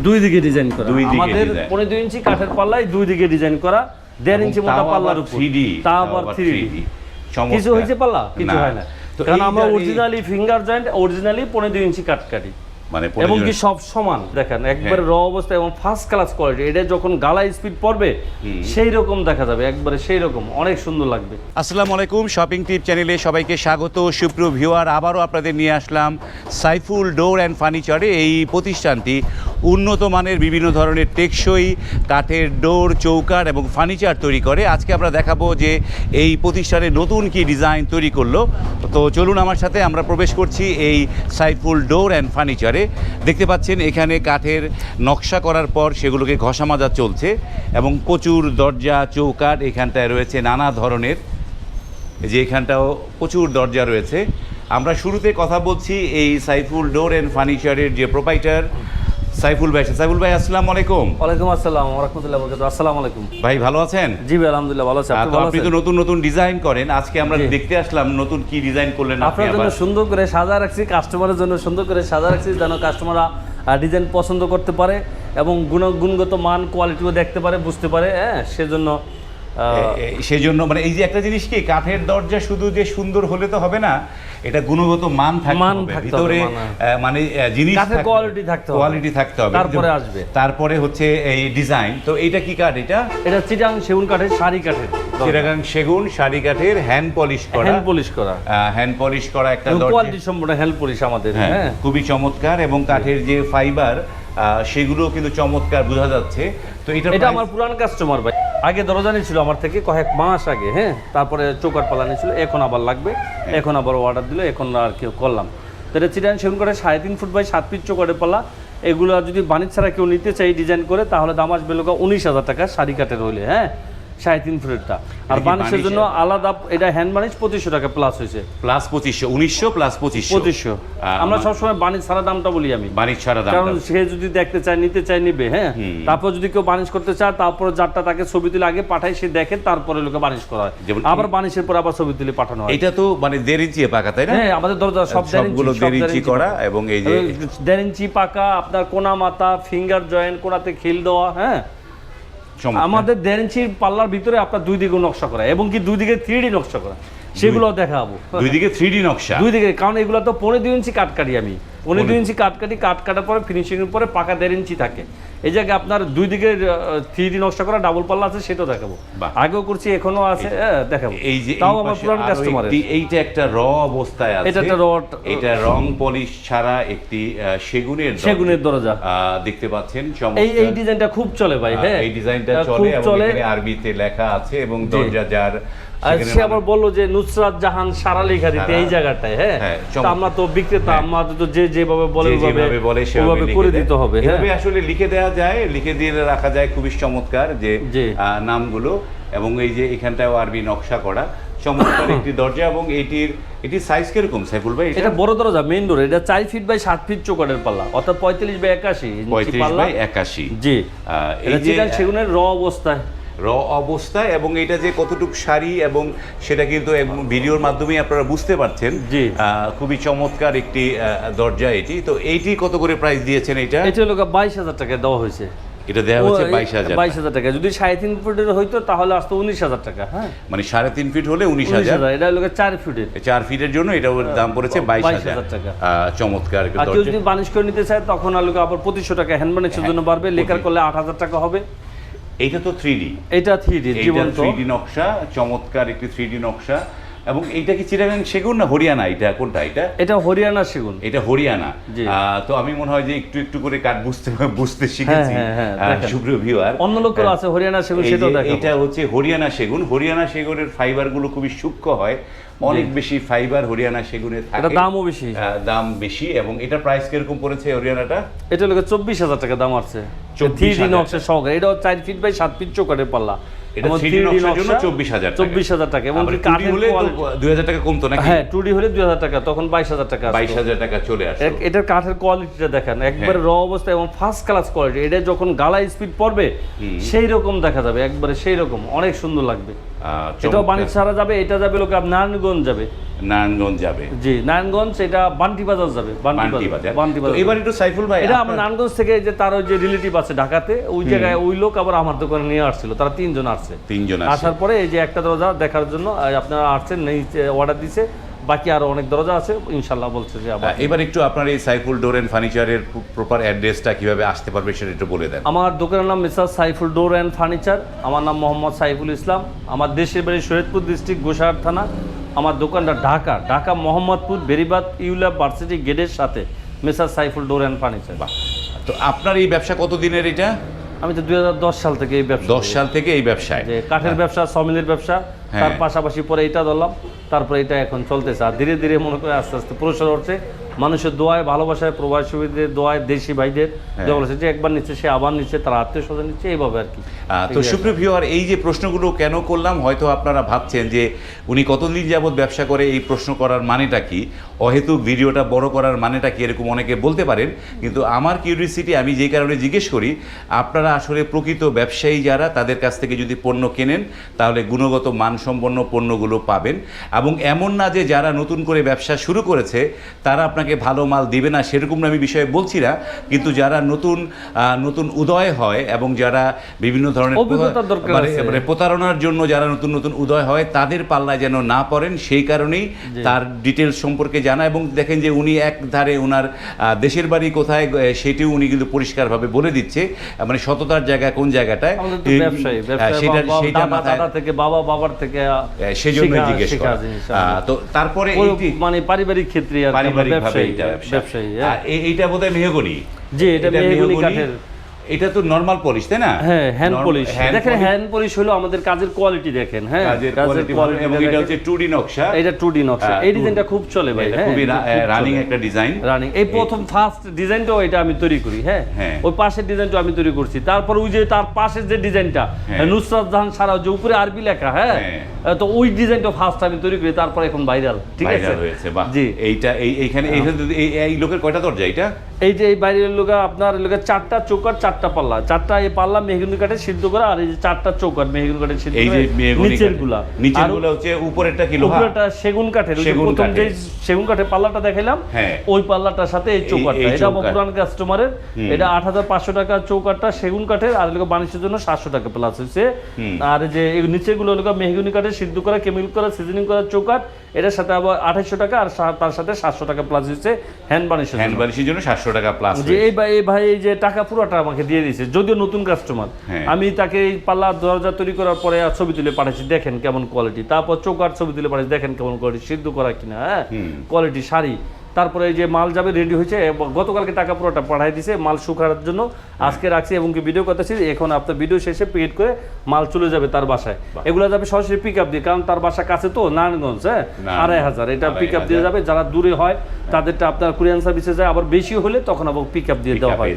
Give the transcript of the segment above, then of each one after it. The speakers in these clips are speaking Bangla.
দুই দিকে ডিজাইন করা আমাদের 15.2 ইঞ্চি কাঠের পাল্লায় দুই দিকে ডিজাইন করা 1.5 ইঞ্চি মোটা পাল্লার উপর তা আবার 3D কিছু হয়েছে পাল্লা কিছু হয় না কারণ আমরা অরিজিনালি ফিঙ্গার জয়েন্ট অরিজিনালি 15.2 ইঞ্চি কাট কাটি মানে এবং কি সব সমান দেখেন একবারে র অবস্থা এবং ফার্স্ট ক্লাস কোয়ালিটি এটা যখন গালা স্পিড পড়বে সেই রকম দেখা যাবে একবারে সেই রকম অনেক সুন্দর লাগবে। আসসালামু আলাইকুম, শপিং টিপ চ্যানেলে সবাইকে স্বাগত। সুপ্রিয় ভিউয়ার, আবারও আপনাদের নিয়ে আসলাম সাইফুল ডোর অ্যান্ড ফার্নিচারে। এই প্রতিষ্ঠানটি উন্নত মানের বিভিন্ন ধরনের টেকসই কাঠের ডোর, চৌকাঠ এবং ফার্নিচার তৈরি করে। আজকে আমরা দেখাবো যে এই প্রতিষ্ঠানে নতুন কি ডিজাইন তৈরি করলো। তো চলুন আমার সাথে, আমরা প্রবেশ করছি এই সাইফুল ডোর অ্যান্ড ফার্নিচারে। দেখতে পাচ্ছেন এখানে কাঠের নকশা করার পর সেগুলোকে ঘষা মাজা চলছে এবং প্রচুর দরজা, চৌকাঠ এখানটায় রয়েছে নানা ধরনের, যে এখানটাও প্রচুর দরজা রয়েছে। আমরা শুরুতে কথা বলছি এই সাইফুল ডোর অ্যান্ড ফার্নিচারের যে প্রোপাইটার সাইফুল ভাই। সাইফুল ভাই, আসসালামু আলাইকুম। ওয়ালাইকুম আসসালাম ওয়া রাহমাতুল্লাহি ওয়া বারাকাতুহু। আসসালামু আলাইকুম ভাই, ভালো আছেন? জি ভাই, আলহামদুলিল্লাহ ভালো আছি। আপনি তো নতুন নতুন ডিজাইন করেন, আজকে আমরা দেখতে আসলাম নতুন কি ডিজাইন করলেন। আপনার জন্য সুন্দর করে সাজা রাখছি, কাস্টমারের জন্য সুন্দর করে সাজা রাখছি যেন কাস্টমাররা ডিজাইন পছন্দ করতে পারে এবং গুণগত মান কোয়ালিটিও দেখতে পারে, বুঝতে পারে। হ্যাঁ, সেজন্য মানে এই যে একটা জিনিস কি, কাঠের দরজা শুধু যে সুন্দর হলে তো হবে না, এটা গুণগত মান থাকতে হবে, ভিতরে মানে জিনিস কোয়ালিটি থাকতে হবে, তারপরে হচ্ছে এই ডিজাইন। তো এটা কি কাঠ? এটা চিটাগাং সেগুন কাঠের, সারি কাঠের, চিটাগাং সেগুন সারি কাঠের, হ্যান্ড পলিশ করা একটা দরজা, কোয়ালিটি সম্পূর্ণ হ্যান্ড পলিশ আমাদের। হ্যাঁ, খুবই চমৎকার এবং কাঠের যে ফাইবার সেগুলো কিন্তু চমৎকার বোঝা যাচ্ছে। তো এটা আমার পুরান কাস্টমার ভাই, আগে দরজা নিয়েছিল আমার থেকে কয়েক মাস আগে। হ্যাঁ, তারপরে চৌকাঠ পাল্লা নিয়েছিল, এখন আবার লাগবে, এখন আবার অর্ডার দিল, এখন আর কেউ করলাম। তো এটা চিটাগাং সেগুন কাঠের 3.5 ফুট বাই 7 ফিট চৌকাঠের পাল্লা। এগুলো যদি বাণিজ ছাড়া কেউ নিতে চাই ডিজাইন করে, তাহলে দাম আসবে 19,000 টাকা সারি কাঠের হইলে। হ্যাঁ, 3.5 ফুটেরটা। আর বানিশের জন্য আলাদা, এটা হ্যান্ড বানিশ 2500 টাকা প্লাস হয়েছে, প্লাস 2500, 1900 প্লাস 2500। আমরা সবসময় বানিশ ছাড়া দামটা বলি আমি, বানিশ ছাড়া দাম, কারণ সে যদি দেখতে চায়, নিতে চায়, নিবে। হ্যাঁ, তারপর যদি কেউ বানিশ করতে চায়, তারপর যারটা তাকে ছবি তুলে আগে পাঠায়, সে দেখে, তারপরে লোকে বানিশ করা হয়, আবার বানিশের পর আবার ছবি তুলে পাঠানো হয়। এটা তো মানে 1.5 ইঞ্চি পাকা, তাই না? হ্যাঁ, আমাদের দরজা সব 1.5 ইঞ্চি করা এবং এই যে 1.5 ইঞ্চি পাকা, আপনার কোনা মাথা, ফিঙ্গার জয়েন্ট, কোনাতে খিল দেওয়া। হ্যাঁ, আমাদের 1.5 ইঞ্চির পাল্লার ভিতরে আপনার দুই দিকে নকশা করা এবং কি দুই দিকে 3D নকশা করা, সেগুলো দেখাবো। দুই দিকে 3D নকশা, দুই দিকে, কারণ এগুলো তো 15.2 ইঞ্চি কাট কাটি আমি, 15.2 ইঞ্চি কাট কাটার পরে ফিনিশিং এর পরে পাকা 1.5 ইঞ্চি থাকে। এই জায়গায় আপনার দুই দিকে 3D নকশা করা ডাবল পাল্লা আছে, সেটাও দেখাবো। আগেও করছি, এখনো আছে, দেখাবো। এই যে তাও আমার পুরান কাস্টমার। এইটা একটা র অবস্থায় আছে, এটা রং পলিশ ছাড়া একটি সেগুনের দরজা দেখতে পাচ্ছেন। এই ডিজাইনটা খুব চলে ভাই। হ্যাঁ, এই ডিজাইনটা চলে এবং এখানে আরবিতে লেখা আছে এবং দরজা যার সে আবার বললো যে নুসরাত জাহান সারা লেখা দিতে এই জায়গাটায়। হ্যাঁ, আমরা তো বিক্রেতা, আমাদের তো যেভাবে বলে ওইভাবে করে দিতে হবে। এভাবে আসলে লিখে দেওয়া যায়, লিখে দিয়ে রাখা যায়, খুবই চমৎকার যে নামগুলো। এবং এই যে এখানটাও আরবি নকশা করা, চমৎকার একটি দরজা। এবং এটির সাইজ কিরকম সাইফুল ভাই? এটা বড় দরজা, মেইন ডোর। এটা 4 ফিট বাই 7 ফিট চৌকাঠের পাল্লা, অর্থাৎ 45 বাই 81 ইঞ্চি পাল্লা। 81। জি, এটা চিটাগাং সেগুনের র অবস্থায় এবং এটা যে কতটুকু সারি এবং সেটা কিন্তু ভিডিওর মাধ্যমে আপনারা বুঝতে পারছেন। খুবই চমৎকার একটি দরজা এটি। তো এইটি কত করে প্রাইস দিয়েছেন? এটা হলো 22,000 টাকা দেওয়া হয়েছে। এটা দেওয়া হচ্ছে 22,000 টাকা। যদি 3.5 ফুটের হইতো তাহলে আসতো 19,000 টাকা। হ্যাঁ, মানে 3.5 ফিট হলে 19,000। এটা হলো 4 ফিটের, 4 ফিটের জন্য এটার দাম পড়েছে 22,000 টাকা। চমৎকার। আর কেউ যদি বানিশ করে নিতে চায়, তখন আলোকে আবার 2500 টাকা হ্যান্ড বানিশের জন্য বাড়বে, লেকার করলে 8,000 টাকা হবে। এইটা তো 3D, এটা 3D জীবন্ত 3D নকশা, চমৎকার একটি 3D নকশা। এবং এইটা কি চিটাগাং সেগুন না হরিয়ানা? এটা কোনটা? এটা হরিয়ানা সেগুন। এটা হরিয়ানা। তো আমি মনে হয় যে একটু একটু করে কাট বুঝতে শিখেছি। সুপ্রিয় ভিউয়ার, অন্য লোকের আছে হরিয়ানা সেগুন, সেটাও দেখো। এটা হচ্ছে হরিয়ানা সেগুন। হরিয়ানা সেগুনের ফাইবার গুলো খুবই সূক্ষ্ম হয়, অনেক বেশি ফাইবার হরিয়ানা সেগুনের থাকে, দামও বেশি, দাম বেশি। এবং এটা প্রাইস কিরকম পড়েছে হরিয়ানাটা? এটা হলো 24,000 টাকা দাম আছে, 3D নকশা সহকারে। এটা 4 ফিট বাই 7 ফিট চৌকাঠের পাল্লা। এটা 3D নকশার জন্য 24,000 টাকা। এবং 2D হলে 2,000 টাকা কমতো নাকি? হ্যাঁ, 2D হলে 2,000 টাকা, তখন 22,000 টাকা, 22,000 টাকা চলে আসে। এটার কাঠের কোয়ালিটিটা দেখেন, একবারে র অবস্থা এবং ফার্স্ট ক্লাস কোয়ালিটি। এটা যখন গালা স্পিড পড়বে সেই রকম দেখা যাবে, একবারে সেই রকম অনেক সুন্দর লাগবে। এটাও বাণিজ্য ছাড়া যাবে, এটা যাবে লোকে নারায়ণগঞ্জ, নারায়ণগঞ্জ যাবে। নারায়ণগঞ্জ যাবে, জি নারায়ণগঞ্জ, এটা বান্টি বাজার যাবে, বান্টি বাজার। এবার একটু সাইফুল ভাই, এটা আমার নারায়ণগঞ্জ থেকে যে তার ওই যে রিলেটিভ আছে ঢাকাতে, ওই জায়গায় ওই লোক আবার আমার দোকানে নিয়ে আসছিল, তারা 3 জন আসছে। আসার পরে এই যে একটা দরজা দেখার জন্য আপনারা আসছেন, অর্ডার দিছে, বাকি আরো অনেক দরজা আছে ইনশাআল্লাহ বলছে যে আবার। এবার একটু আপনার এই সাইফুল ডোর এন্ড ফার্নিচারের প্রপার অ্যাড্রেসটা কিভাবে আসতে পারবে সেটা একটু বলে দেন। আমার দোকানের নাম mister Saiful door and furniture, আমার নাম মোহাম্মদ সাইফুল ইসলাম, আমার দেশের বাড়ি শরীয়তপুর ডিস্ট্রিক্ট গোসাহাট থানা, আমার দোকানটা ঢাকা মোহাম্মদপুর বেরিবাদ ইউলা ভার্সিটি গেটের সাথে mister Saiful door and furniture. তো আপনার এই ব্যবসা কতদিনের এটা? আমি তো 2010 সাল থেকে এই ব্যবসা, 10 সাল থেকে এই ব্যবসায়, যে কাঠের ব্যবসা, সমিলের ব্যবসা, তার পাশাপাশি পরে এটা ধরলাম, তারপরে এটা এখন চলতেছে। আর ধীরে ধীরে মনে করে আস্তে আস্তে প্রসার হচ্ছে, মানুষের দোয়ায়, ভালোবাসায়, প্রবাসীদের দোয়ায়, দেশি ভাইদের যে একবার নিচ্ছে সে আবার নিচ্ছে, তার আত্মীয় স্বজন নিচ্ছে, এইভাবে আর কি। তো সুপ্রিয় ভিউয়ার, এই যে প্রশ্নগুলো কেন করলাম, হয়তো আপনারা ভাবছেন যে উনি কতদিন যাবত ব্যবসা করে, এই প্রশ্ন করার মানেটা কি, অহেতুক ভিডিওটা বড় করার মানেটা কি, এরকম অনেকে বলতে পারেন। কিন্তু আমার কিউরিওসিটি আমি যেই কারণে জিজ্ঞেস করি, আপনারা আসলে প্রকৃত ব্যবসায়ী যারা, তাদের কাছ থেকে যদি পণ্য কেনেন তাহলে গুণগত মানসম্পন্ন পণ্যগুলো পাবেন। এবং এমন না যে যারা নতুন করে ব্যবসা শুরু করেছে তারা আপনাকে ভালো মাল দিবে না, সেরকম আমি বিষয়ে বলছি না। কিন্তু যারা নতুন উদয় হয় এবং যারা বিভিন্ন ধরনের প্রতারণার জন্য যারা নতুন উদয় হয়, তাদের পাল্লায় যেন না পড়েন, সেই কারণেই তার ডিটেলস সম্পর্কে জানা। এবং দেখেন যে উনি এক ধারে ওনার দেশের বাড়ি কোথায় সেটিও উনি কিন্তু পরিষ্কারভাবে বলে দিচ্ছে, মানে সততার জায়গা কোন জায়গাটায়, সেটা মাথায় থেকে বাবার থেকে সেই জন্য জিজ্ঞেস করা। তো তারপরে মানে পারিবারিক ক্ষেত্রে ব্যবসায়ী, এইটা বোধহয় মেহগনি। জি, এটা মেহগনি কাঠের। এটা তো নরমাল পলিশ, তাই না? হ্যাঁ, হ্যান্ড পলিশ। দেখেন হ্যান্ড পলিশ হলো আমাদের কাজের কোয়ালিটি দেখেন। হ্যাঁ, কাজের কোয়ালিটি, এবং এটা হচ্ছে 2D নকশা। এটা 2D নকশা, এই ডিজাইনটা খুব চলে ভাই। হ্যাঁ, খুবই রানিং একটা ডিজাইন। এই প্রথম ফার্স্ট ডিজাইনটাও এটা আমি তৈরি করি। হ্যাঁ, ওই পাশের ডিজাইনটা আমি তৈরি করছি। তারপর ওই যে তার পাশের যে ডিজাইনটা নুসরাত জাহান সারা, যে উপরে আরবি লেখা, হ্যাঁ, তো ওই ডিজাইনটা ফার্স্ট আমি তৈরি করি, তারপর এখন ভাইরাল। ঠিক আছে, জি। এইখানে এই লোকের কয়টা দরজা? এটা এই যে এই বাইরের লোক আপনার লোক 4টা চৌকাট, 4টা পাল্লা, 4টা এই পাল্লা মেহগনি কাঠে সিদ্ধ করা, আর এই যে 4টা চৌকাট মেহগনি কাঠে সিদ্ধ করা। এই যে নিচেরগুলা হচ্ছে উপরেরটা কি লোহা, উপরেরটা সেগুন কাঠের। প্রথম যে সেগুন কাঠের পাল্লাটা দেখাইলাম, ওই পাল্লাটার সাথে এই চৌকাটটা, এটা আমার পুরান কাস্টমারের, এটা 8,500 টাকা চৌকাটটা সেগুন কাঠের, আর লোক বানিশের জন্য 700 টাকা প্লাস হচ্ছে। আর যে এই নিচেগুলো লোক মেহগনি কাঠে সিদ্ধ করা, কেমিক্যাল করা, সিজনিং করা চৌকাট, এটার সাথে আবার 2800 টাকা, আর তার সাথে 700 টাকা প্লাস হচ্ছে হ্যান্ড বানিশের জন্য 700 টাকা প্লাস। যে এই ভাই এই যে টাকা পুরোটা আমাকে দিয়ে দিয়েছে, যদিও নতুন কাস্টমার। আমি তাকে এই পাল্লা দরজা তৈরি করার পরে ছবি তুলে পাঠাচ্ছি, দেখেন কেমন কোয়ালিটি। তারপর চৌকাট ছবি তুলে পাঠাচ্ছি, দেখেন কেমন কোয়ালিটি, সিদ্ধ করা কিনা, হ্যাঁ কোয়ালিটি শাড়ি। তারপরে এই যে মাল যাবে রেডি হয়েছে, গতকালকে টাকা পুরোটা পাঠাই দিয়েছে মাল শুকানোর জন্য, আজকে রাখছি এবং কি ভিডিও করতেছি। এখন আপনার ভিডিও শেষে পেড করে মাল চলে যাবে তার বাসায়। এগুলো যাবে সরাসরি পিক আপ দিয়ে, কারণ তার বাসা কাছে তো নারায়ণগঞ্জ। হ্যাঁ, 2500 এটা পিক আপ দিয়ে যাবে। যারা দূরে হয় তাদেরটা আপনার কুরিয়ার সার্ভিসে যায়, আবার বেশি হলে তখন আবার পিক আপ দিয়ে দেওয়া হয়।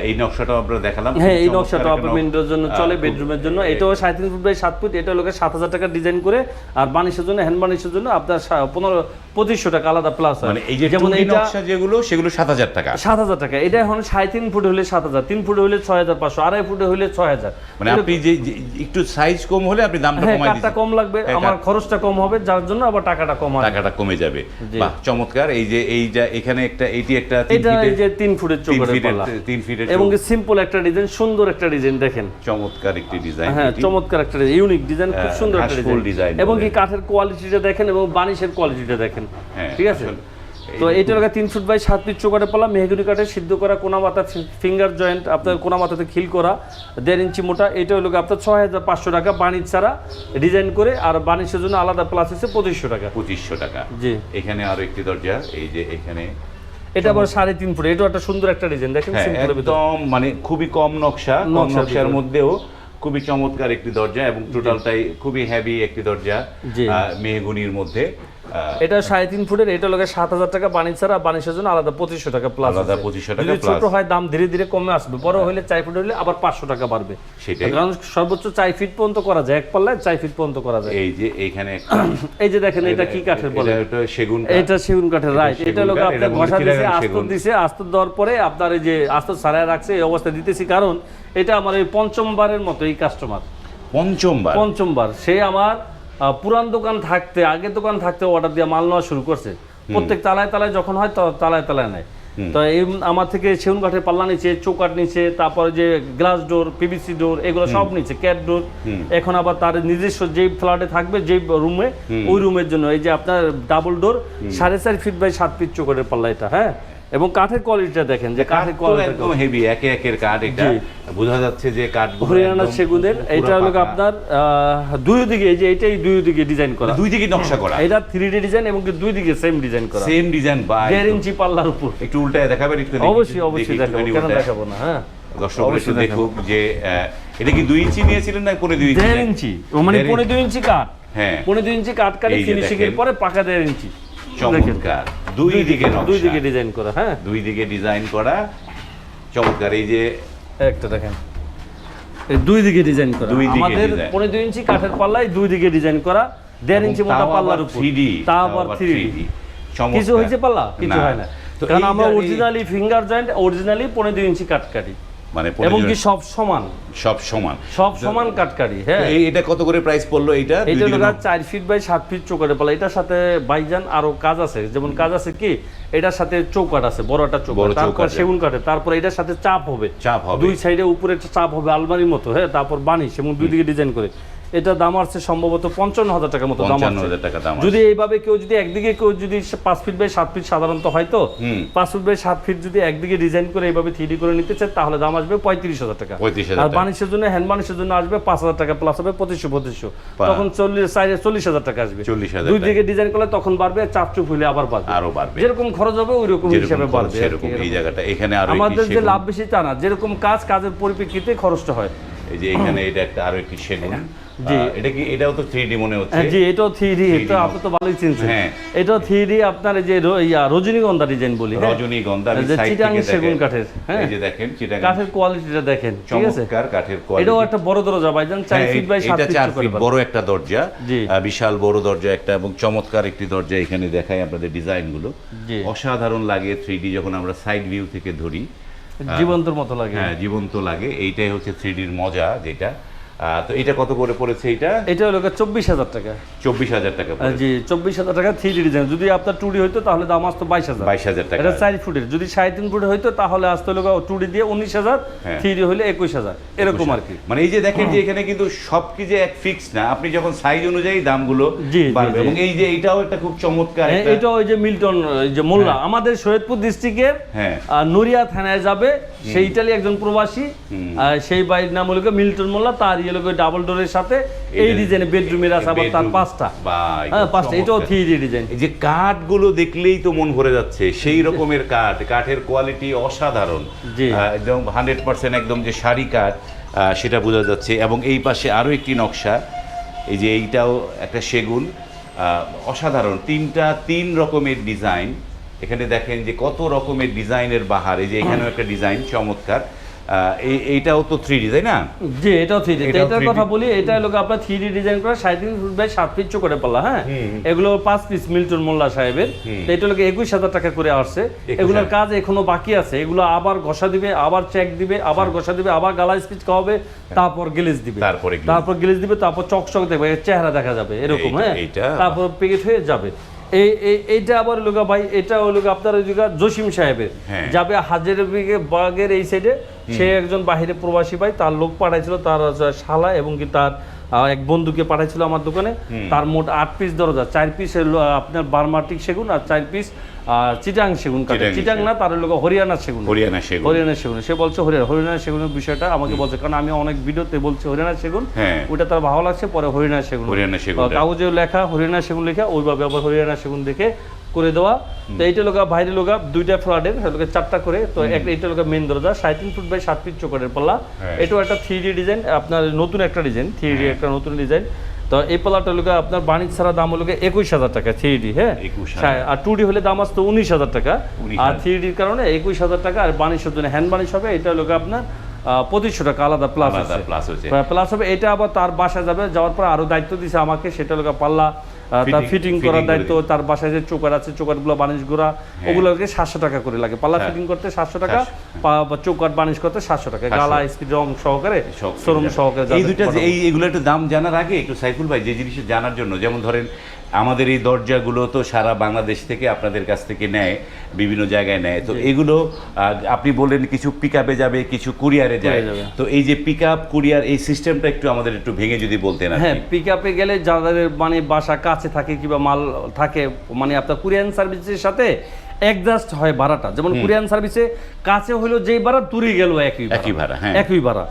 এই নকশাটাও আমরা দেখালাম। হ্যাঁ, এই নকশাটা অ্যাপার্টমেন্টের জন্য চলে, বেডরুমের জন্য। এটাও 3.5 ফুট বাই 7 ফুট। এটা লোকে 7,000 টাকা ডিজাইন করে, আর বানিশের জন্য, হ্যান্ড বানিশের জন্য আপনার 2500 টাকা আলাদা প্লাস হয়। মানে এই যে যেমন এই নকশা যেগুলো, সেগুলো 7,000 টাকা। 7,000 টাকা। এটা এখন 3.5 ফুট হলে 7,000, 3 ফুট হলে 6,500, 2.5 ফুট হলে 6,000। মানে আপনি যে একটু সাইজ কম হলে আপনি দামটা কমাই দিচ্ছেন, টাকা কম লাগবে, আমার খরচটা কম হবে, যার জন্য আবার টাকাটা কম হবে, টাকাটা কমে যাবে। বাহ, চমৎকার। এই যে এখানে একটা এটি একটা এটা এই যে 3 ফুটের চৌকাঠের পাল্লা, 3 ফিটের, এবং কি সিম্পল একটা ডিজাইন, সুন্দর একটা ডিজাইন, দেখেন চমৎকার একটি ডিজাইন। হ্যাঁ, চমৎকার একটা ইউনিক ডিজাইন, খুব সুন্দর একটা ডিজাইন, এবং কি কাঠের কোয়ালিটিটা দেখেন এবং বানিশের কোয়ালিটিটা দেখেন। ঠিক আছে, তো এটা লাগা 3 ফুট বাই 7 ফিট চৌকাঠে পাল্লা, মেহগনি কাঠে সিদ্ধ করা, কোনা মাথা ফিঙ্গার জয়েন্ট আপনার কোনা মাথাতে খিল করা, 1.5 ইঞ্চি মোটা। এটা হলো আপনার 6,500 টাকা বানিশ ছাড়া ডিজাইন করে, আর বানিশের জন্য আলাদা প্লাস হচ্ছে 2500 টাকা। 2500 টাকা। জি। এখানে আরো একটি দরজা, এই যে এখানে এটা আবার 3.5 ফুট। এটা একটা সুন্দর একটা ডিজাইন, দেখেন একদম মানে খুবই কম নকশার মধ্যেও খুবই চমৎকার একটি দরজা, এবং টোটালটাই খুবই হেভি একটি দরজা মেহগনির মধ্যে। এটা 3.5 ফুটের। এটা লাগে 7,000 টাকা বানিশ ছাড়া, বানিশের জন্য আলাদা 2500 টাকা প্লাস। আলাদা 2500 টাকা প্লাস। ছোট হয় দাম ধীরে ধীরে কমে আসবে, বড় হলে 4 ফুট হলে আবার 500 টাকা বাড়বে। সেটাই, কারণ সর্বোচ্চ 4 ফিট পর্যন্ত করা যায়, এক পাল্লায় 4 ফিট পর্যন্ত করা যায়। এই যে এখানে এই যে দেখেন, এটা কি কাঠের বলে? এটা সেগুন কাঠ। এটা সেগুন কাঠের, রাইট। এটা লোক আপনার ঘষা দিয়েছে, আস্তর দিয়েছে, আস্তর দেওয়ার পরে আপনার এই যে আস্তর ছাড়ায় রাখছে, এই অবস্থা দিতেছি, কারণ এটা আমার এই পঞ্চমবারের মতো এই কাস্টমার, পঞ্চমবার সে আমার পুরান দোকান থাকতে আগের দোকান থাকতে অর্ডার দিয়ে মাল নেওয়া শুরু করছে, প্রত্যেক তালায় তালায় যখন হয় তালায় তালায় নেয়। তো এই আমার থেকে সেগুন কাঠের পাল্লা নিচে, চৌকাঠ নিচে, তারপরে যে গ্লাস ডোর, পিভিসি ডোর, এগুলো সব নিচে, ক্যাট ডোর। এখন আবার তার নিজস্ব যেই ফ্ল্যাটে থাকবে যেই রুমে, ওই রুমের জন্য এই যে আপনার double door 4.5 feet by 7 feet চৌকাঠের পাল্লা এটা। হ্যাঁ, এবং কাঠের কোয়ালিটিটা দেখেন যে কাঠের কোয়ালিটি একদম হেভি, একের কাঠ, এটা বোঝা যাচ্ছে যে কাঠগুলো হরিয়ানা সেগুনের। এটা হলো আপনার দুই দিকে, এই যে এটাই দুই দিকে ডিজাইন করা, দুই দিকে নকশা করা, এটা 3D ডিজাইন এবং দুই দিকে সেম ডিজাইন করা, সেম ডিজাইন বাই 1.5 ইঞ্চি পাল্লার উপর। একটু উল্টায় দেখাবেন একটু? অবশ্যই দেখাবো, কেন দেখাবো না। হ্যাঁ, দর্শক একটু দেখুক যে এটা কি 2 ইঞ্চি নিয়েছিলেন না 2.5 ইঞ্চি? 1.5 ইঞ্চি, মানে 2.5 ইঞ্চি কাঠ। হ্যাঁ, 2.5 ইঞ্চি কাঠ কাটি ফিনিশিং এর পরে পাকা 1.5 ইঞ্চি। চমৎকার, দুই দিকে ডিজাইন করা। হ্যাঁ, দুই দিকে ডিজাইন করা, চমৎকার। এই যে একটা দেখেন, এই দুই দিকে ডিজাইন করা, আমাদের 2.5 ইঞ্চি কাঠের পাল্লায় দুই দিকে ডিজাইন করা, 1.5 ইঞ্চি মোটা পাল্লার উপর, তা আবার 3D। কিছু হয়েছে পাল্লা? কিছু হয় না, কারণ আমরা অরিজিনালি ফিঙ্গার জয়েন্ট, অরিজিনালি 2.5 ইঞ্চি কাট কাটি, মানে এবং কি সব সমান কাটকারি। হ্যাঁ, এটা কত করে প্রাইস পড়লো? এটা 4 ফিট বাই 7 ফিট চৌকাঠের পাল্লা। এটার সাথে ভাইজান আরো কাজ আছে, যেমন কাজ আছে কি, এটার সাথে চৌকাঠ আছে, বড় একটা চৌকাঠ, তারপর সেগুন কাঠের, তারপর এটার সাথে চাপ হবে, দুই সাইডে উপরে একটা চাপ হবে আলমারির মতো। হ্যাঁ, তারপর বানিশ এবং দুই দিকে ডিজাইন করে। এটা দাম আসছে সম্ভবত 55,000 টাকার মতো দাম আছে। যদি এইভাবে কেউ যদি একদিকে কেউ যদি 5 ফিট বাই 7 ফিট সাধারণত হয়তো 5 ফিট বাই 7 ফিট যদি একদিকে ডিজাইন করে এইভাবে 3D করে নিতে চায়, তাহলে দাম আসবে 35,000 টাকা। আর বানিশের জন্য, হ্যান্ড বানিশের জন্য আসবে 5,000 টাকা, প্লাস হবে 2500, তখন 40,000 টাকা আসবে। দুই দিকে ডিজাইন করলে তখন বাড়বে, চাপ চুপ হইলে আবার বাড়বে, যেরকম খরচ হবে ওই রকম হিসাবে বাড়বে। এই জায়গাটা এখানে আমাদের যে লাভ বেশি তা না, যেরকম কাজের পরিপ্রেক্ষিতে খরচটা হয়। এই যে এখানে এটা একটা আরো একটি সেগুন। জি, এটা কি, এটাও তো 3D মনে হচ্ছে? জি, এটাও 3D। এটা আপনি তো ভালোই চিনছেন। হ্যাঁ, এটাও 3D আপনার এই যে রজনীগন্ধা ডিজাইন বলি। রজনীগন্ধা চিটাং সেগুন কাঠের। হ্যাঁ, এই যে দেখেন চিটাং কাঠের কোয়ালিটিটা দেখেন, ঠিক আছে? চমৎকার কাঠের কোয়ালিটি। এটাও একটা বড় দরজা ভাইজান, 4 ফিট বাই 7 ফিট, 4 ফিট বড় একটা দরজা, বিশাল বড় দরজা একটা, এবং চমৎকার একটি দরজা। এখানে দেখাই আপনাদের ডিজাইনগুলো, অসাধারণ লাগে 3D যখন আমরা সাইড ভিউ থেকে ধরি, জীবন্তর মতো লাগে। হ্যাঁ, জীবন্ত লাগে। এইটাই হচ্ছে 3D এর মজা যেটা। তো এটা কত করে পড়েছে? এটা হলো 24,000 টাকা। 24,000 টাকা? জি, 24,000 টাকা 3D ডিজাইন। যদি আপনার 2D হইতো তাহলে দাম আসতো 22,000 টাকা। এটা 4 ফুটের। যদি 3.5 ফুটের হইতো তাহলে আসতো 2D দিয়ে 19,000, 3D হইলে 21,000, এরকম আর কি। মানে এই যে দেখেন যে এখানে কিন্তু সবকিছু এক ফিক্স না, আপনি যখন সাইজ অনুযায়ী দামগুলো বাড়বে। এবং এই যে এটাও একটা খুব চমৎকার, এটা ওই যে মিল্টন, এই যে মোল্লা, আমাদের শরীয়তপুর ডিস্ট্রিক্টের নড়িয়া থানায় যাবে, সেই ইতালি একজন প্রবাসী, সেই বাইর নাম হলো মিল্টন মোল্লা। তার ডাবল ডোরের সাথে এই ডিজাইনে বেডরুমের আছে আবার তার 5টা। হ্যাঁ, 5টা। এটাও 3D ডিজাইন। এই যে কাঠগুলো দেখলেই তো মন ভরে যাচ্ছে, সেই রকমের কাঠ, কাঠের কোয়ালিটি অসাধারণ, একদম 100% একদম যে শাড়ি কাঠ সেটা বোঝা যাচ্ছে। এবং এই পাশে আরো একটি নকশা, এই যে এইটাও একটা সেগুন, অসাধারণ। 3 রকমের ডিজাইন। এখানে দেখেন যে কত রকমের ডিজাইনের বাহার। এই যে এখানেও একটা ডিজাইন চমৎকার। এইটাও তো 3D, তাই না? জি, এটাও 3D। এটার কথা বলি, এটা হলো আপনার 3D ডিজাইন করা 3.5 ফুট বাই 7 ফিট চৌকাঠের পাল্লা। হ্যাঁ, এগুলো 5 পিস মিল্টন মোল্লা সাহেবের। এটা হলো 21,000 টাকা করে আসছে। এগুলোর কাজ এখনো বাকি আছে। এগুলো আবার ঘষা দিবে, আবার চেক দিবে, আবার ঘষা দিবে, আবার গালা স্পিচ খাওয়াবে, তারপর গ্লেজ দিবে, তারপর গ্লেজ দিবে, তারপর চকচক দেখবে, চেহারা দেখা যাবে এরকম। হ্যাঁ, তারপর প্যাকেট হয়ে যাবে। এইটা আবার লোকা ভাই, এটা হলো আপনার ওই জায়গা জসিম সাহেবের যাবে হাজার বাগের এই সাইডে। সে একজন বাহিরে প্রবাসী ভাই, তার লোক পাঠাইছিল, তার শালা এবং কি তার এক বন্ধুকে পাঠাইছিল আমার দোকানে। তার মোট 8 পিস দরজা, 4 পিস আপনার বার্মাটিক সেগুন আর 4 পিস চিটাং সেগুন কাঠের। চিটাং না, তার লোক হরিয়ানা সেগুন। সে বলছে হরিয়ানা সেগুনের বিষয়টা আমাকে বলছে, কারণ আমি অনেক ভিডিওতে বলছি হরিয়ানা সেগুন, ওটা তার ভালো লাগছে। পরে হরিয়ানা সেগুন কাগজে লেখা, হরিয়ানা সেগুন লেখা, ওইভাবে আবার হরিয়ানা সেগুন দেখে করে দেওয়া। তো এইটা লোক বাইরে লোক 2টা ফ্ল্যাটের 4টা করে। তো এইটা লোক মেন দরজা 3.5 ফুট বাই 7 ফিট চৌকাঠের পাল্লা। এটাও একটা 3D ডিজাইন, আপনার নতুন একটা ডিজাইন, 3D একটা নতুন ডিজাইন। তো এই পাল্লাটা লোক আপনার বাণিজ্য ছাড়া দাম হলো 21,000 টাকা 3D। হ্যাঁ, আর 2D হলে দাম আসতো 19,000 টাকা। আর 3Dর কারণে 21,000 টাকা। আর বাণিজ্যের জন্য হ্যান্ড বাণিজ্য হবে, এটা লোক আপনার 2500 টাকা আলাদা প্লাস হবে। এটা আবার তার বাসায় যাবে, যাওয়ার পর আরো দায়িত্ব দিছে আমাকে, সেটা লোক পাল্লা তার ফিটিং করার দায়িত্ব, তার বাসায় যে চোকার আছে চোকারগুলো বানিশ করা ওগুলোকে 700 টাকা করে লাগে। পাল্লা ফিটিং করতে 700 টাকা, চোকার বানিশ করতে 700 টাকা, গালা স্পিড রং সহকারে শোরুম সহকারে। এই দুইটা এইগুলো একটু দাম জানার আগে একটু সাইফুল ভাই যে জিনিসটা জানার জন্য, যেমন ধরেন আমাদের এই দরজাগুলো তো সারা বাংলাদেশ থেকে আপনাদের কাছ থেকে নেয়, বিভিন্ন জায়গায় নেয়, তো এগুলো আপনি বললেন কিছু পিকআপে যাবে, কিছু কুরিয়ারে যায়, তো এই যে পিকআপ কুরিয়ার এই সিস্টেমটা একটু আমাদের একটু ভেঙে যদি বলতেন। হ্যাঁ, পিকআপে গেলে যাদের মানে বাসা কাছে থাকে কিংবা মাল থাকে, মানে আপনার কুরিয়ার সার্ভিসের সাথে অ্যাডজাস্ট হয় ভাড়াটা। যেমন কুরিয়ান সার্ভিসে কাছে হলো যেই ভাড়া, দূরে গেল একই ভাড়া, একই ভাড়া।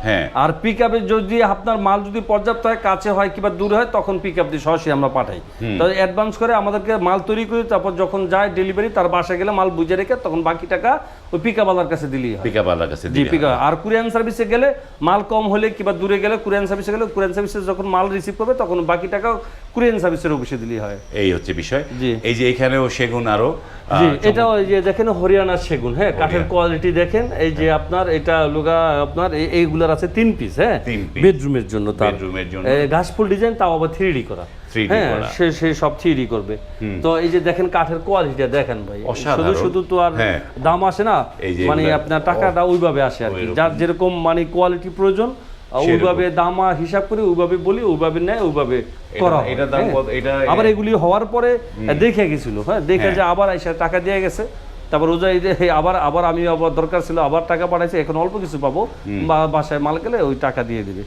আর পিকআপে যদি আপনার মাল যদি পর্যাপ্ত হয়, কাছে হয় কিংবা দূরে হয়, তখন পিকআপ দিয়ে সরাসরি আমরা পাঠাই। তো অ্যাডভান্স করে আমাদেরকে মাল তৈরি করি, তারপর যখন যায় ডেলিভারি তার বাসায় গেলে মাল বুঝে রেখে তখন বাকি টাকা ওই পিকআপ ওয়ালার কাছে দিলেই হয়। পিকআপ ওয়ালার কাছে জি, পিকআপ। আর কুরিয়ান সার্ভিসে গেলে মাল কম হলে কিংবা দূরে গেলে কুরিয়ান সার্ভিসে গেলে কুরিয়ান সার্ভিসে যখন মাল রিসিভ করবে তখন বাকি টাকা কুরিয়ান সার্ভিসের অফিসে দিলেই হয়। এই হচ্ছে বিষয়। এই যে এখানেও সেগুন আরো, জি, এটাও এই যে দেখেন হরিয়ানার সেগুন। হ্যাঁ, কাঠের কোয়ালিটি দেখেন। এই যে আপনার এটা লোগা আপনার এইগুলার আছে 3 পিস। হ্যাঁ, বেডরুমের জন্য, ঘাসফুল ডিজাইন, তাও আবার 3D করা। হ্যাঁ, সে সব 3D করবে। তো এই যে দেখেন কাঠের কোয়ালিটিটা দেখেন ভাই, শুধু তো আর দাম আসে না, মানে আপনার টাকাটা ওইভাবে আসে আর কি। যার যেরকম মানে কোয়ালিটি প্রয়োজন ওইভাবে দাম হিসাব করে ওইভাবে বলি, ওইভাবে নেয়, ওইভাবে করা। আবার এগুলি হওয়ার পরে দেখে গেছিল, হ্যাঁ, দেখে যে আবার এসে টাকা দিয়ে গেছে, তারপর ওজাই আবার আমি আবার দরকার ছিল, আবার টাকা পাঠাইছে, এখন অল্প কিছু পাবো, বা বাসায় মাল গেলে ওই টাকা দিয়ে দিবে।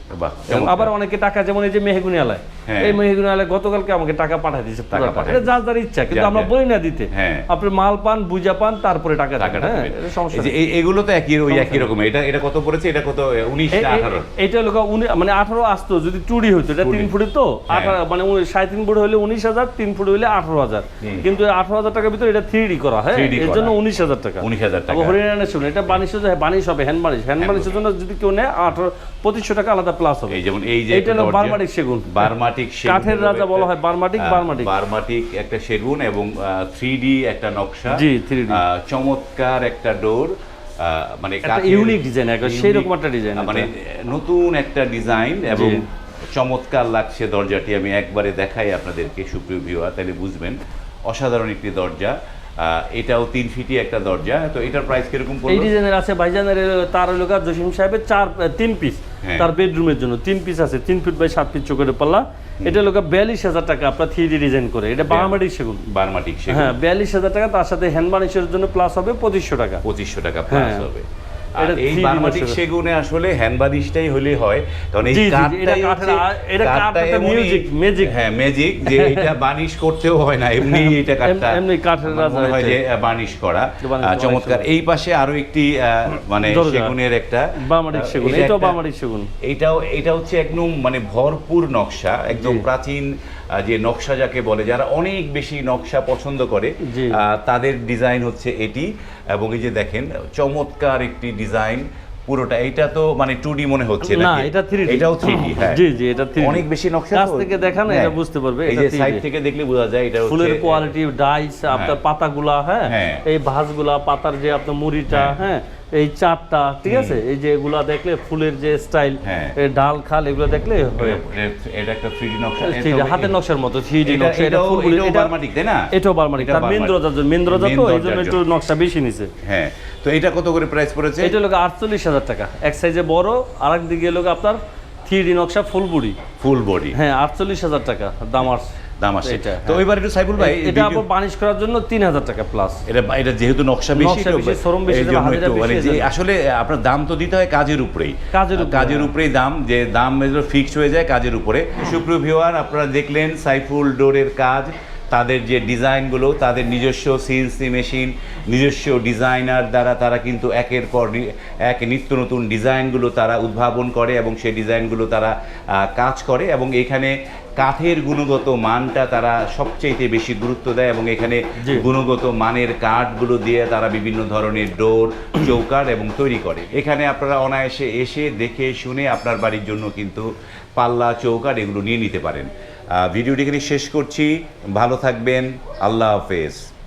আবার অনেকে টাকা, যেমন এই যে মেহগুনি আলায়, এই মেহগুনি আলায় গতকালকে আমাকে টাকা পাঠাই দিয়েছে, এটা যার যার ইচ্ছা, কিন্তু আমরা বলি না দিতে। আপনি মাল পান, বুঝা পান, তারপরে টাকা দেবেন। হ্যাঁ, এটা সমস্যা। এগুলো তো একই রকম। এটা কত পড়েছে? এটা কত? 19 না 18? এটা লোক মানে 18 আসতো যদি 2D হইতো। এটা 3 ফুটে তো 18, মানে 3.5 ফুট হলে 19,000, 3 ফুট হলে 18,000। কিন্তু 18,000 টাকার ভিতরে এটা 3D করা। হ্যাঁ, এর জন্য 19,000 টাকা। 19,000 টাকা। হরিয়ানার শুনুন, এটা বানিশ হবে, হ্যান্ড বানিশের জন্য যদি কেউ নেয় 2500 টাকা আলাদা প্লাস হবে। এই যেমন এই যে এটা হলো বার্মাটিক সেগুন, কাঠের রাজা বলা হয় বার্মাটিক একটা সেগুন এবং 3D একটা নকশা। জি, 3D চমৎকার একটা ডোর, মানে একটা ইউনিক ডিজাইন, একটা সেই রকম একটা ডিজাইন, মানে নতুন একটা ডিজাইন এবং চমৎকার লাগছে দরজাটি। আমি একবারে দেখাই আপনাদেরকে সুপ্রিয় ভিউয়ার, তাহলে বুঝবেন। অসাধারণ একটি দরজা। এটাও 3 ফিটই একটা দরজা। তো এটার প্রাইস কিরকম পড়বে? এই ডিজাইনের আছে ভাইজানের, তার লোক জসিম সাহেবের 3 পিস, তার বেডরুমের জন্য 3 পিস আছে, 3 ফিট বাই 7 ফিট চোখের পাল্লা। এটা লোক 42,000 টাকা আপনার 3D ডিজাইন করে। এটা বার্মাটিক সেগুন। হ্যাঁ, 42,000 টাকা, তার সাথে হ্যান্ড বানিশের জন্য প্লাস হবে 2500 টাকা। 2500 টাকা প্লাস হবে। এই বার্মাটিক সেগুনে আসলে হ্যান্ড বানিশটাই হলে হয়, কারণ এই কাঠটা ম্যাজিক। হ্যাঁ, ম্যাজিক, যে এটা বানিশ করতেও হয় না, এমনি এটা কাঠের রাজা হয় যে বানিশ করা। চমৎকার। এই পাশে আরো একটি মানে সেগুনের একটা বার্মাটিক সেগুন। এটাও বার্মাটিক সেগুন। এটা হচ্ছে একদম মানে ভরপুর নকশা, একদম প্রাচীন যে নকশা যাকে বলে, যারা অনেক বেশি নকশা পছন্দ করে তাদের ডিজাইন হচ্ছে এটি। এবং এই যে দেখেন চমৎকার একটি ডিজাইন পুরোটা। এটা তো মানে 2D মনে হচ্ছে না, এটা 3D। এটাও 3D। হ্যাঁ, জি জি, এটা 3D। অনেক বেশি নকশা, কাছ থেকে দেখান এটা বুঝতে পারবে। এই যে সাইড থেকে দেখলে বোঝা যায় এটা ফুলের কোয়ালিটি, ডাইস, আপনার পাতাগুলা, হ্যাঁ, এই ভাঁজগুলা, পাতার যে আপনার মুড়িটা, হ্যাঁ, এই চারটা, ঠিক আছে, এই যে এগুলা দেখলে ফুলের যে স্টাইল, এই ডাল খাল, এগুলো দেখলে এটা একটা 3D নকশা, হাতের নকশার মতো 3D নকশা। এটা ফুলগুলো, এটা বার্মাটিক, তাই না? এটাও বার্মাটিক। তার মেন দরজা তো এইজন্য একটু নকশা বেশি নিছে। হ্যাঁ, তো এটা কত করে প্রাইস পড়েছে? এটা লোক 48,000 টাকা। এক সাইজে বড়, আরেক দিকে লোক আপনার 3D নকশা ফুল বডি। হ্যাঁ, 48,000 টাকা দাম আসে। তো এবার একটু সাইফুল ভাই, এটা আবার বানিশ করার জন্য 3,000 টাকা প্লাস। এটা যেহেতু নকশা বেশি, শ্রম বেশি, মানে যে আসলে আপনার দাম তো দিতে হয় কাজের উপরেই দাম, যে দাম ফিক্সড হয়ে যায় কাজের উপরে। সুপ্রিয় ভিউয়ার, আপনারা দেখলেন সাইফুল ডোরের কাজ, তাদের যে ডিজাইনগুলো, তাদের নিজস্ব সিএনসি মেশিন, নিজস্ব ডিজাইনার দ্বারা তারা কিন্তু একের পর এক নিত্য নতুন ডিজাইনগুলো তারা উদ্ভাবন করে এবং সেই ডিজাইনগুলো তারা কাজ করে। এবং এখানে কাঠের গুণগত মানটা তারা সবচেয়ে বেশি গুরুত্ব দেয় এবং এখানে গুণগত মানের কাঠগুলো দিয়ে তারা বিভিন্ন ধরনের ডোর, চৌকাঠ এবং তৈরি করে। এখানে আপনারা অনায়াসে এসে দেখে শুনে আপনার বাড়ির জন্য কিন্তু পাল্লা, চৌকাঠ এগুলো নিয়ে নিতে পারেন। ভিডিওটি এখানে শেষ করছি। ভালো থাকবেন। আল্লাহ হাফেজ।